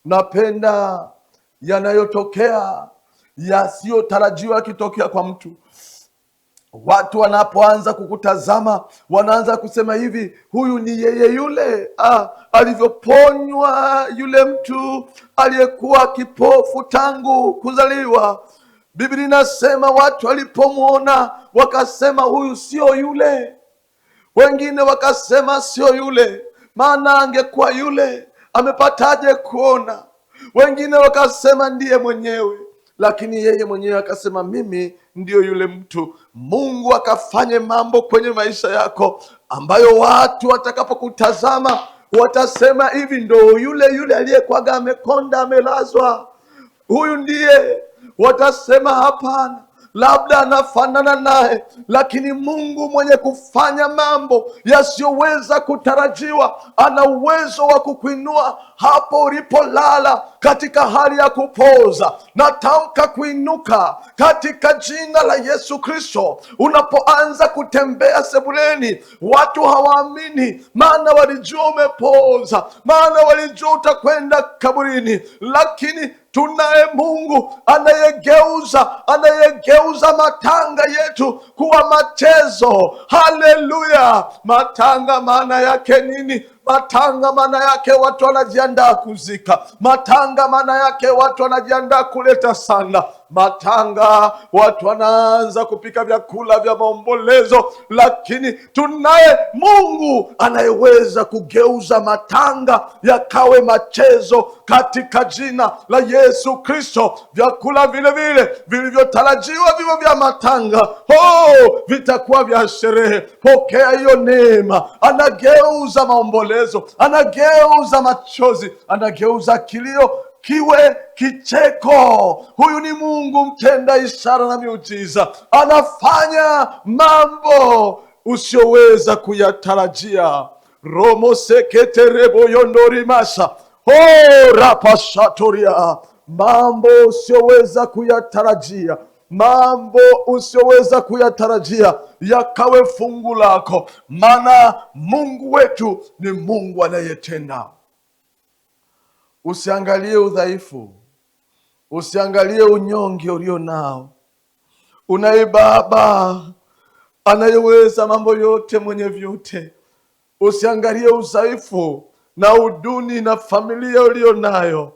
Napenda yanayotokea yasiyotarajiwa yakitokea kwa mtu. Watu wanapoanza kukutazama, wanaanza kusema hivi, huyu ni yeye yule alivyoponywa yule mtu aliyekuwa kipofu tangu kuzaliwa. Biblia inasema watu walipomwona wakasema huyu sio yule. Wengine wakasema sio yule, maana angekuwa yule amepataje kuona? Wengine wakasema ndiye mwenyewe, lakini yeye mwenyewe akasema mimi ndiyo yule mtu. Mungu akafanye mambo kwenye maisha yako ambayo watu watakapokutazama watasema hivi, ndo yule aliyekwaga amekonda amelazwa, huyu ndiye. Watasema hapana, labda anafanana naye, lakini Mungu mwenye kufanya mambo yasiyoweza kutarajiwa ana uwezo wa kukuinua hapo ulipolala katika hali ya kupoza. Natamka kuinuka katika jina la Yesu Kristo. Unapoanza kutembea sebuleni, watu hawaamini, maana walijua umepoza, maana walijua utakwenda kaburini, lakini tunaye Mungu anayegeuza matanga yetu kuwa machezo. Haleluya! Matanga maana yake nini? Matanga maana yake watu wanajiandaa kuzika. Matanga maana yake watu wanajiandaa kuleta sanda. Matanga watu wanaanza kupika vyakula vya maombolezo, lakini tunaye Mungu anayeweza kugeuza matanga yakawe machezo katika jina la Yesu Kristo. Vyakula vile vile vilivyotarajiwa vivyo vya matanga, vitakuwa vya sherehe. Pokea hiyo neema. Anageuza maombolezo, anageuza machozi, anageuza kilio kiwe kicheko. Huyu ni Mungu mtenda ishara na miujiza, anafanya mambo usioweza kuyatarajia. Romo seketerebo yondorimasha rapashatoria. Mambo usioweza kuyatarajia, mambo usioweza kuyatarajia yakawe fungu lako, maana Mungu wetu ni Mungu anayetenda. Usiangalie udhaifu, usiangalie unyonge ulio nao. Unaye Baba anayeweza mambo yote, mwenye vyote. Usiangalie udhaifu na uduni na familia ulio nayo.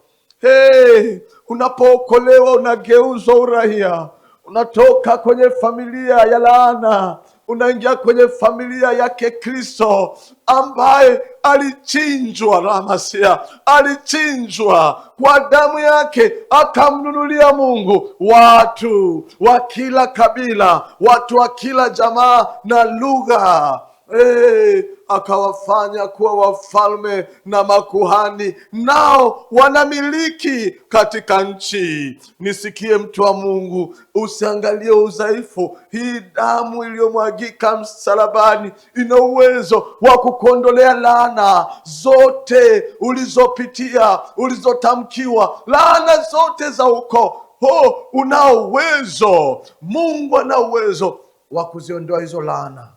Unapookolewa unageuzwa uraia. Unatoka kwenye familia ya laana, unaingia kwenye familia yake Kristo ambaye alichinjwa ramasia, alichinjwa kwa damu yake, akamnunulia Mungu watu wa kila kabila, watu wa kila jamaa na lugha. Akawafanya kuwa wafalme na makuhani, nao wanamiliki katika nchi. Nisikie mtu wa Mungu, usiangalie udhaifu. Hii damu iliyomwagika msalabani ina uwezo wa kukuondolea laana zote ulizopitia, ulizotamkiwa, laana zote za ukoo. Unao uwezo, Mungu ana uwezo wa kuziondoa hizo laana.